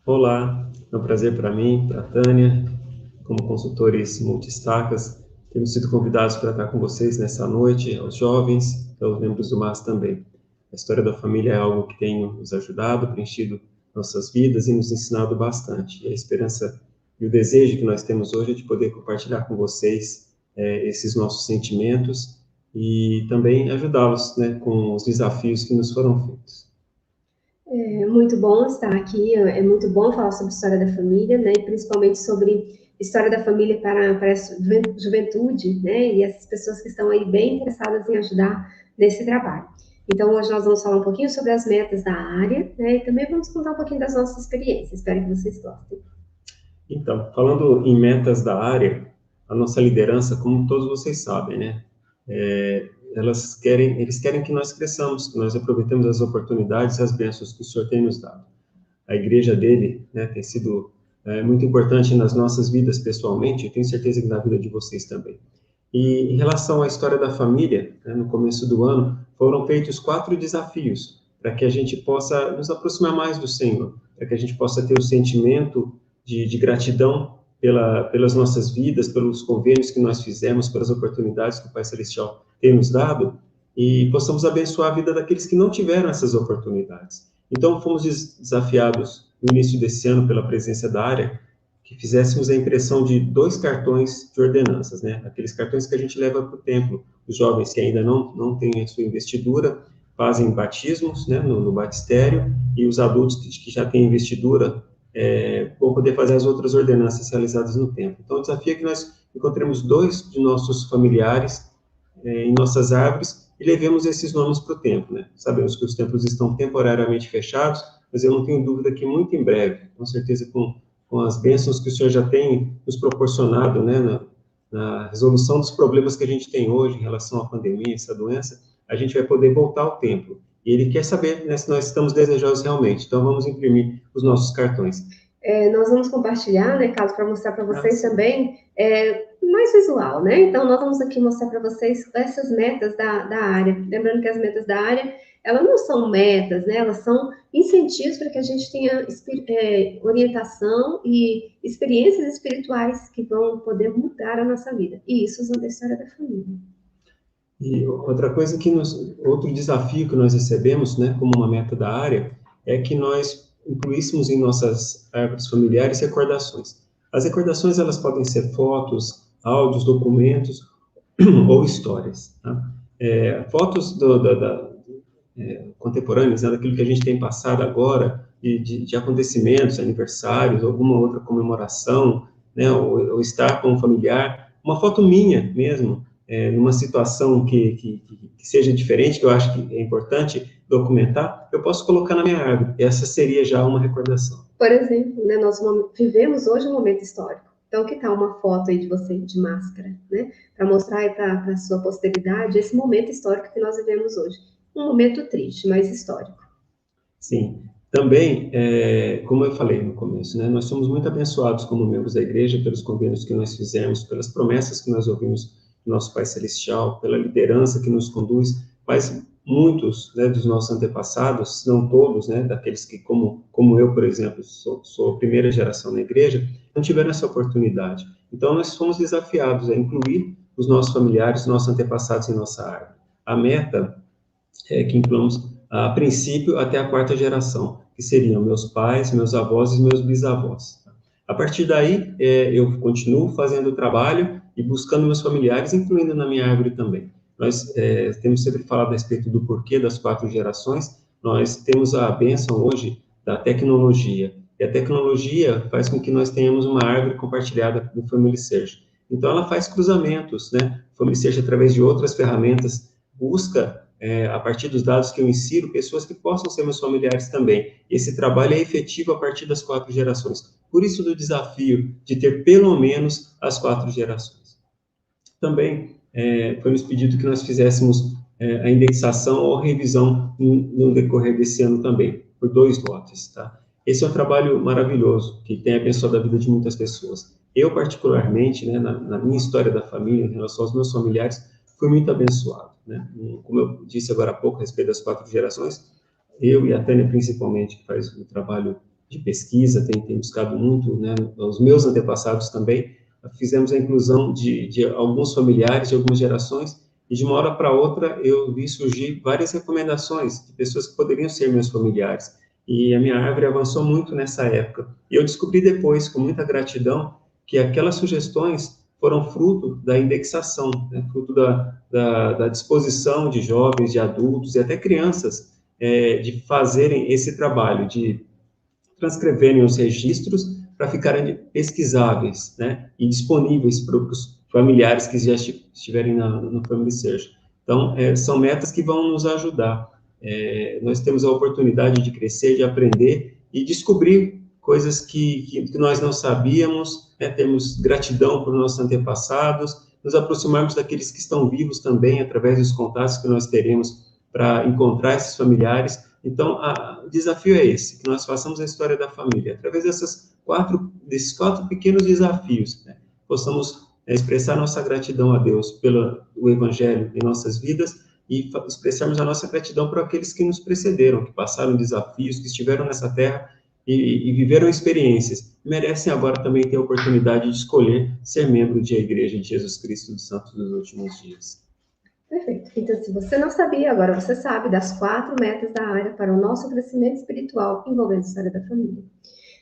Olá, é um prazer para mim, para a Tânia, como consultores multistacas, temos sido convidados para estar com vocês nessa noite, aos jovens, aos membros do MAS também. A história da família é algo que tem nos ajudado, preenchido nossas vidas e nos ensinado bastante. E a esperança e o desejo que nós temos hoje é de poder compartilhar com vocês esses nossos sentimentos e também ajudá-los, né, com os desafios que nos foram feitos. É muito bom estar aqui, é muito bom falar sobre história da família, né, e principalmente sobre história da família para a juventude, né, e essas pessoas que estão aí bem interessadas em ajudar nesse trabalho. Então, hoje nós vamos falar um pouquinho sobre as metas da área, né, e também vamos contar um pouquinho das nossas experiências. Espero que vocês gostem. Então, falando em metas da área, a nossa liderança, como todos vocês sabem, né, eles querem que nós cresçamos, que nós aproveitemos as oportunidades e as bênçãos que o Senhor tem nos dado. A igreja dele, né, tem sido muito importante nas nossas vidas pessoalmente, eu tenho certeza que na vida de vocês também. E em relação à história da família, né, no começo do ano, foram feitos 4 desafios para que a gente possa nos aproximar mais do Senhor, para que a gente possa ter o sentimento de gratidão pelas nossas vidas, pelos convênios que nós fizemos, pelas oportunidades que o Pai Celestial tem nos dado, e possamos abençoar a vida daqueles que não tiveram essas oportunidades. Então, fomos desafiados no início desse ano pela presença da área, que fizéssemos a impressão de 2 cartões de ordenanças, né? Aqueles cartões que a gente leva para o templo. Os jovens que ainda não têm a sua investidura fazem batismos, né, no batistério, e os adultos que já têm investidura vão poder fazer as outras ordenanças realizadas no templo. Então, o desafio é que nós encontremos 2 de nossos familiares em nossas árvores e levemos esses nomes para o templo, né? Sabemos que os templos estão temporariamente fechados, mas eu não tenho dúvida que muito em breve, com certeza com as bênçãos que o Senhor já tem nos proporcionado, né, na resolução dos problemas que a gente tem hoje em relação à pandemia, essa doença, a gente vai poder voltar ao templo. E ele quer saber, né, se nós estamos desejosos realmente. Então, vamos imprimir os nossos cartões. Nós vamos compartilhar, né, Carlos, para mostrar para vocês também mais visual, né? Então, nós vamos aqui mostrar para vocês essas metas da área. Lembrando que as metas da área, elas não são metas, né? Elas são incentivos para que a gente tenha orientação e experiências espirituais que vão poder mudar a nossa vida. E isso usando a história da família. E outra coisa outro desafio que nós recebemos, né, como uma meta da área, é que nós incluíssemos em nossas árvores familiares recordações. As recordações, elas podem ser fotos, áudios, documentos ou histórias. Tá? Fotos contemporâneas, né, daquilo que a gente tem passado agora, de acontecimentos, aniversários, alguma outra comemoração, né, ou estar com um familiar, uma foto minha mesmo, numa situação que seja diferente, que eu acho que é importante documentar, eu posso colocar na minha árvore. Essa seria já uma recordação. Por exemplo, né, nós vivemos hoje um momento histórico. Então, que tal uma foto aí de você de máscara, né? Para mostrar aí para a sua posteridade esse momento histórico que nós vivemos hoje. Um momento triste, mas histórico. Sim. Também, como eu falei no começo, né, nós somos muito abençoados como membros da igreja pelos convênios que nós fizemos, pelas promessas que nós ouvimos do nosso Pai Celestial, pela liderança que nos conduz, mas muitos, né, dos nossos antepassados, se não todos, né, daqueles que, como eu, por exemplo, sou a primeira geração na igreja, não tiveram essa oportunidade. Então, nós fomos desafiados a incluir os nossos familiares, os nossos antepassados em nossa árvore. A meta é que incluamos, a princípio, até a 4ª geração, que seriam meus pais, meus avós e meus bisavós. A partir daí, eu continuo fazendo o trabalho e buscando meus familiares, incluindo na minha árvore também. Nós temos sempre falado a respeito do porquê das 4 gerações. Nós temos a bênção hoje da tecnologia, e a tecnologia faz com que nós tenhamos uma árvore compartilhada do Family Search. Então, ela faz cruzamentos, né? O Family Search, através de outras ferramentas, busca a partir dos dados que eu insiro, pessoas que possam ser meus familiares também. Esse trabalho é efetivo a partir das 4 gerações. Por isso, do desafio de ter pelo menos as 4 gerações. Também foi nos pedido que nós fizéssemos a indexação ou revisão no decorrer desse ano também, por 2 lotes, tá? Esse é um trabalho maravilhoso, que tem abençoado a vida de muitas pessoas. Eu, particularmente, né, na minha história da família, em relação aos meus familiares, fui muito abençoado, né? Como eu disse agora há pouco, a respeito das 4 gerações, eu e a Tânia, principalmente, que faz o trabalho de pesquisa, tem buscado muito, né, os meus antepassados também, fizemos a inclusão de alguns familiares, de algumas gerações, e de uma hora para outra eu vi surgir várias recomendações de pessoas que poderiam ser meus familiares. E a minha árvore avançou muito nessa época. E eu descobri depois, com muita gratidão, que aquelas sugestões foram fruto da indexação, né? Fruto da disposição de jovens, de adultos e até crianças de fazerem esse trabalho, de transcreverem os registros para ficarem pesquisáveis, né, e disponíveis para os familiares que já estiverem no Family Search. Então, são metas que vão nos ajudar. Nós temos a oportunidade de crescer, de aprender e descobrir coisas que nós não sabíamos, né, temos gratidão por nossos antepassados, nos aproximarmos daqueles que estão vivos também, através dos contatos que nós teremos para encontrar esses familiares. Então, o desafio é esse, que nós façamos a história da família, através desses quatro pequenos desafios, né? Possamos expressar nossa gratidão a Deus pelo o Evangelho em nossas vidas e expressarmos a nossa gratidão por aqueles que nos precederam, que passaram desafios, que estiveram nessa terra e viveram experiências. Merecem agora também ter a oportunidade de escolher ser membro de a Igreja de Jesus Cristo dos Santos dos Últimos Dias. Perfeito. Então, se você não sabia, agora você sabe das 4 metas da área para o nosso crescimento espiritual envolvendo a história da família.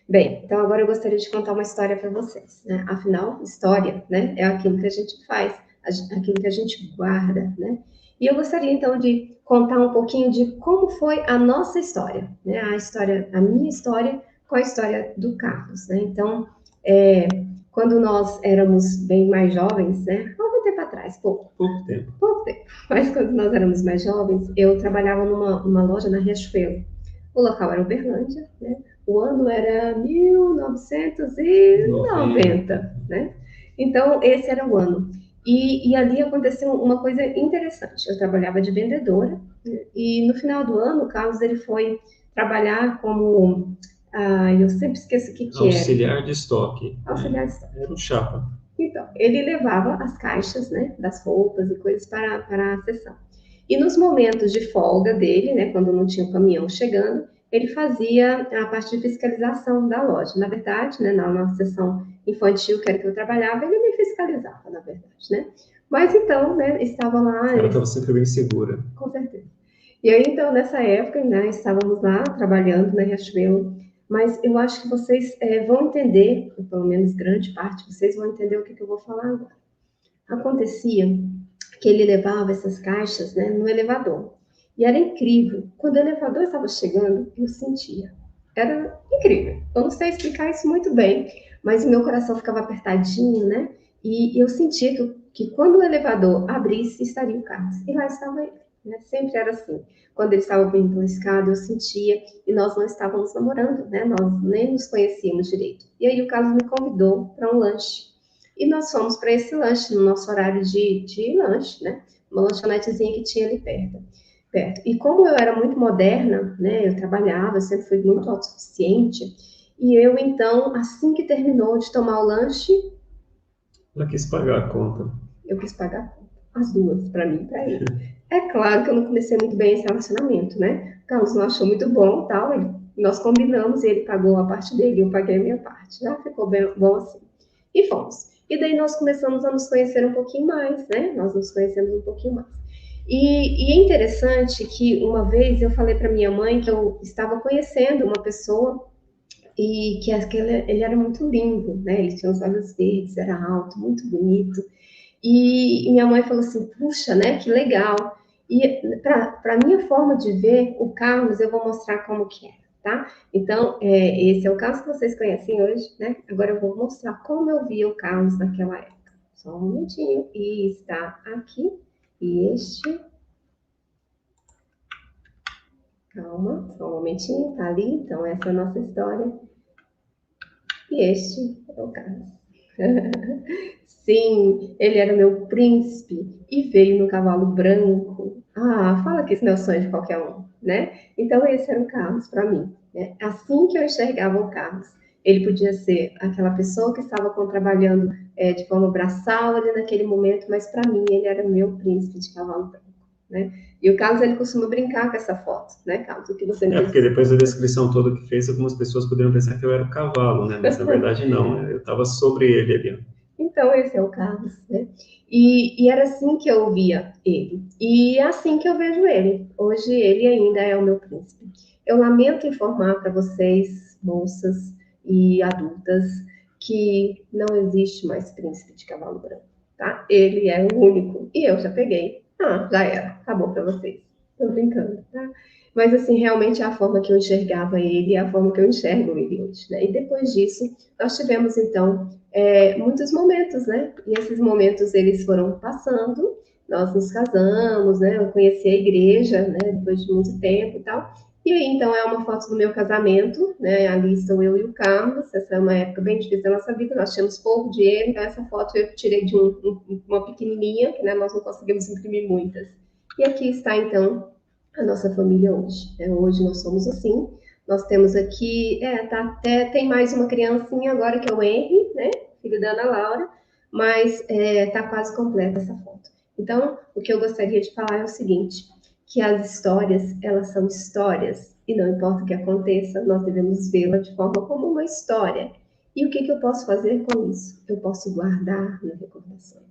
Bem, então agora eu gostaria de contar uma história para vocês, né? Afinal, história, né, é aquilo que a gente faz, aquilo que a gente guarda, né? E eu gostaria então de contar um pouquinho de como foi a nossa história, né? A minha história com a história do Carlos, né? Então, quando nós éramos bem mais jovens, né? Algum tempo atrás, pouco tempo. Mas quando nós éramos mais jovens, eu trabalhava numa loja na Riachuelo. O local era Uberlândia, né? O ano era 1990, né? Então, esse era o ano. E ali aconteceu uma coisa interessante. Eu trabalhava de vendedora, né? E no final do ano, o Carlos ele foi trabalhar como... eu sempre esqueço o que era. Auxiliar de estoque. Auxiliar de estoque. Era um chapa. Então, ele levava as caixas, né, das roupas e coisas para a sessão. E nos momentos de folga dele, né, quando não tinha o caminhão chegando, ele fazia a parte de fiscalização da loja. Na verdade, né, na sessão infantil, que era que eu trabalhava, ele nem fiscalizava, na verdade, né? Mas então, né, estava lá... Ela estava sempre bem segura. Com certeza. E aí, então, nessa época, né, estávamos lá trabalhando na Riachuelo, mas eu acho que vocês vão entender, ou pelo menos grande parte, vocês vão entender o que eu vou falar agora. Acontecia que ele levava essas caixas, né, no elevador. E era incrível. Quando o elevador estava chegando, eu sentia. Era incrível. Eu não sei explicar isso muito bem, mas o meu coração ficava apertadinho, né? E eu sentia que quando o elevador abrisse, estaria o Carlos. E lá estava ele. Né? Sempre era assim. Quando ele estava vindo pela escada, eu sentia, e nós não estávamos namorando, né? Nós nem nos conhecíamos direito. E aí o Carlos me convidou para um lanche. E nós fomos para esse lanche, no nosso horário de lanche, né? Uma lanchonetezinha que tinha ali perto. E como eu era muito moderna, né? Eu trabalhava, eu sempre fui muito autossuficiente. E eu, então, assim que terminou de tomar o lanche... Ela quis pagar a conta. Eu quis pagar a conta. As duas, para mim e para ele. É claro que eu não comecei muito bem esse relacionamento, né? O Carlos não achou muito bom, tal. Nós combinamos e ele pagou a parte dele e eu paguei a minha parte. Já ficou bem, bom assim. E fomos. E daí nós começamos a nos conhecer um pouquinho mais, né? Nós nos conhecemos um pouquinho mais. E é interessante que uma vez eu falei para minha mãe que eu estava conhecendo uma pessoa e que ele era muito lindo, né? Ele tinha os olhos verdes, era alto, muito bonito. E minha mãe falou assim, puxa, né? Que legal. E para minha forma de ver o Carlos, eu vou mostrar como que é, tá? Então, esse é o Carlos que vocês conhecem hoje, né? Agora eu vou mostrar como eu via o Carlos naquela época. Só um momentinho. E está aqui. E este... Calma, só um momentinho. Tá ali. Então, essa é a nossa história. E este é o Carlos. Sim, ele era meu príncipe e veio no cavalo branco. Fala que esse é meu sonho de qualquer um, né? Então, esse era o Carlos para mim. Né? Assim que eu enxergava o Carlos, ele podia ser aquela pessoa que estava trabalhando de forma braçal ali naquele momento, mas para mim ele era meu príncipe de cavalo branco. né? E o Carlos, ele costuma brincar com essa foto, né, Carlos? O que você me porque depois da descrição toda que fez, algumas pessoas poderiam pensar que eu era o cavalo, né? Mas na verdade não, eu estava sobre ele ali. Então, esse é o Carlos, né? E era assim que eu via ele. E é assim que eu vejo ele. Hoje ele ainda é o meu príncipe. Eu lamento informar para vocês, moças e adultas, que não existe mais príncipe de cavalo branco, tá? Ele é o único. E eu já peguei. Ah, já era. Acabou para vocês. Tô brincando, tá? Mas, assim, realmente é a forma que eu enxergava ele e a forma que eu enxergo ele hoje, né? E depois disso, nós tivemos, então, muitos momentos, né? E esses momentos, eles foram passando, nós nos casamos, né? Eu conheci a igreja, né? Depois de muito tempo e tal. E aí, então, é uma foto do meu casamento, né? Ali estou eu e o Carlos. Essa é uma época bem difícil da nossa vida, nós tínhamos pouco dinheiro, então essa foto eu tirei de uma pequenininha, que né, nós não conseguimos imprimir muitas. E aqui está, então, a nossa família hoje. Hoje nós somos assim. Nós temos aqui, até tem mais uma criancinha agora que é o Henry, né? Filho da Ana Laura, mas tá quase completa essa foto. Então, o que eu gostaria de falar é o seguinte, que as histórias, elas são histórias, e não importa o que aconteça, nós devemos vê-la de forma como uma história. E o que eu posso fazer com isso? Eu posso guardar nas recordações.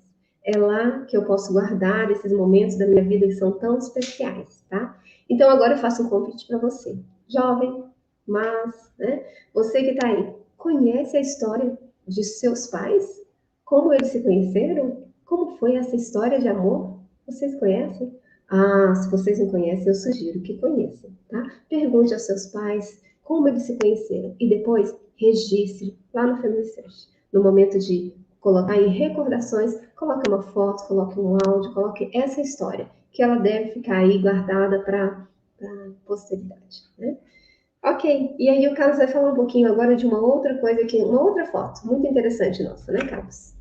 É lá que eu posso guardar esses momentos da minha vida que são tão especiais, tá? Então, agora eu faço um convite para você. Jovem, mas, né, você que está aí, conhece a história de seus pais? Como eles se conheceram? Como foi essa história de amor? Vocês conhecem? Ah, se vocês não conhecem, eu sugiro que conheçam, tá? Pergunte aos seus pais como eles se conheceram e depois registre lá no Family Search. No momento de colocar em recordações, coloque uma foto, coloque um áudio, coloque essa história, que ela deve ficar aí guardada para a posteridade, né? Ok, e aí o Carlos vai falar um pouquinho agora de uma outra coisa aqui, uma outra foto, muito interessante nossa, né, Carlos?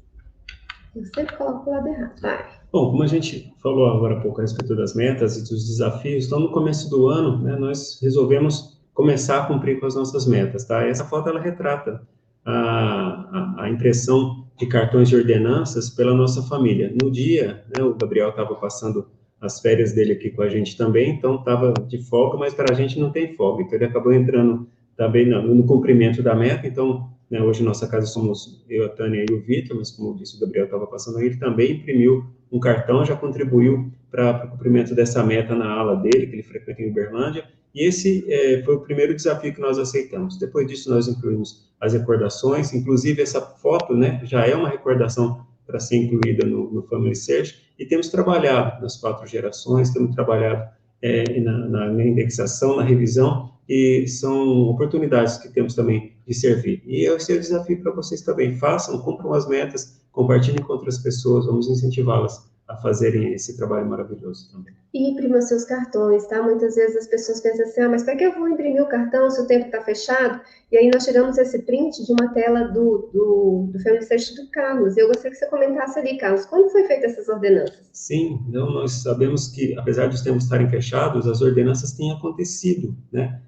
Eu sempre coloco o lado errado, vai. Bom, como a gente falou agora há pouco a respeito das metas e dos desafios, então no começo do ano, né, nós resolvemos começar a cumprir com as nossas metas, tá? Essa foto, ela retrata a impressão de cartões de ordenanças pela nossa família. No dia, né, o Gabriel estava passando as férias dele aqui com a gente também, então estava de folga, mas para a gente não tem folga, então ele acabou entrando também no cumprimento da meta, então, né, hoje nossa casa somos eu, a Tânia e o Vitor, mas como disse, o Gabriel estava passando aí, ele também imprimiu um cartão, já contribuiu para o cumprimento dessa meta na ala dele, que ele frequenta em Uberlândia, e esse foi o primeiro desafio que nós aceitamos. Depois disso, nós incluímos as recordações, inclusive essa foto, né, já é uma recordação para ser incluída no Family Search, e temos trabalhado nas 4 gerações, temos trabalhado na indexação, na revisão, e são oportunidades que temos também de servir. E esse é o desafio para vocês também. Façam, cumpram as metas, compartilhem com outras pessoas, vamos incentivá-las a fazerem esse trabalho maravilhoso também. E imprima seus cartões, tá? Muitas vezes as pessoas pensam assim, mas para que eu vou imprimir o cartão se o tempo está fechado? E aí nós tiramos esse print de uma tela do Family Search do Carlos. E eu gostaria que você comentasse ali, Carlos, como foi feita essas ordenanças? Sim, então nós sabemos que, apesar de os tempos estarem fechados, as ordenanças têm acontecido, né?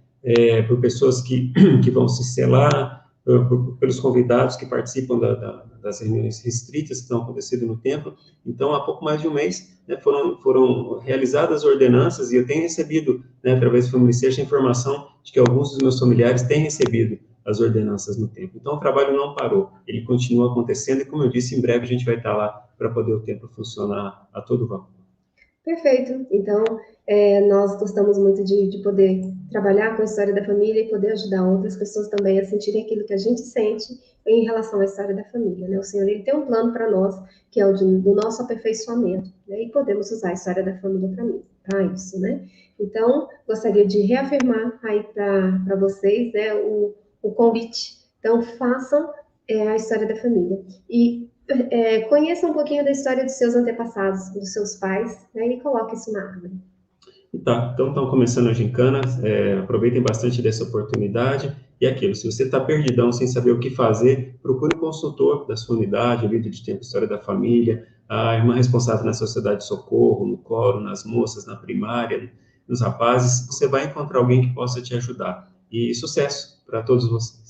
Por pessoas que vão se selar, pelos convidados que participam das reuniões restritas que estão acontecendo no templo. Então, há pouco mais de um mês, né, foram realizadas ordenanças, e eu tenho recebido, né, através do Family Search, a informação de que alguns dos meus familiares têm recebido as ordenanças no templo. Então, o trabalho não parou, ele continua acontecendo, e como eu disse, em breve a gente vai estar lá para poder o templo funcionar a todo vapor. Perfeito. Então, nós gostamos muito de poder trabalhar com a história da família e poder ajudar outras pessoas também a sentirem aquilo que a gente sente em relação à história da família, né? O Senhor, ele tem um plano para nós, que é o do nosso aperfeiçoamento, né? E podemos usar a história da família para isso, né? Então, gostaria de reafirmar aí para vocês, né, o convite. Então, façam a história da família. E conheça um pouquinho da história dos seus antepassados, dos seus pais, né, e coloque isso na árvore. Tá, então estão começando a gincana, aproveitem bastante dessa oportunidade, e aquilo, se você está perdidão, sem saber o que fazer, procure um consultor da sua unidade, o líder de tempo História da Família, a irmã responsável na Sociedade de Socorro, no coro, nas moças, na primária, nos rapazes, você vai encontrar alguém que possa te ajudar. E sucesso para todos vocês.